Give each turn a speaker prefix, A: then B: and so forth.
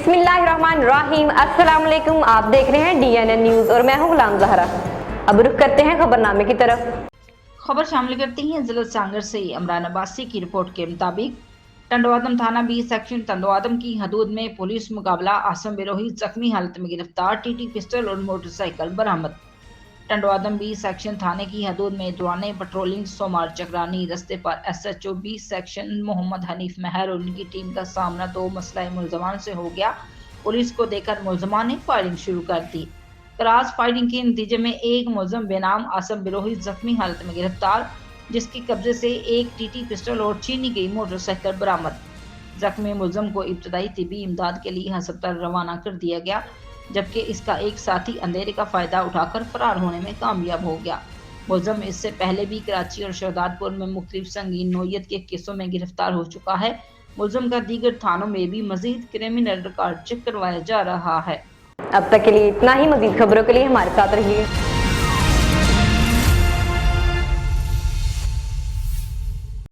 A: बिस्मिल्लाहिर्रहमानिर्रहीम। अस्सलाम वालेकुम। आप देख रहे हैं DNN न्यूज और मैं हूं गुलाम ज़हरा। अब रुख करते हैं खबरनामे की तरफ।
B: खबर शामिल करती हैं जिला सांगर से इमरान अब्बासी की रिपोर्ट के मुताबिक टंडवादम थाना 20 सेक्शन टंडवादम की हदूद में पुलिस मुकाबला आसम बिरोही जख्मी हालत में गिरफ्तार, टीटी पिस्टल और मोटरसाइकिल बरामद। टंडवादम 20 सेक्शन थाने की हदूद में दौरान पेट्रोलिंग सोमार चक्रानी रस्ते पर SHO 20 सेक्शन मोहम्मद हनीफ महर और उनकी टीम का सामना दो मसला मुलजमान से हो गया। पुलिस को देखकर मुलजमान ने फायरिंग शुरू कर दी। क्रॉस फायरिंग के नतीजे में एक मुलजम बेनाम आसम बिरोही जख्मी हालत में गिरफ्तार, जिसके कब्जे से एक टीटी पिस्टल और छीनी गई मोटरसाइकिल बरामद। जख्मी मुलजम को इब्तदाई तिब्बी इमदाद के लिए अस्पताल रवाना कर दिया गया, जबकि इसका एक साथी अंधेरे का फायदा उठाकर फरार होने में कामयाब हो गया। मुलजम इससे पहले भी कराची और शहजादपुर में मुख्तलिफ संगीन नौयत के केसों में गिरफ्तार हो चुका है। मुलजम का दीगर थानों में भी मजीद क्रिमिनल रिकॉर्ड चेक करवाया जा रहा है।
A: अब तक के लिए इतना ही। मजीद खबरों के लिए हमारे साथ रहिए।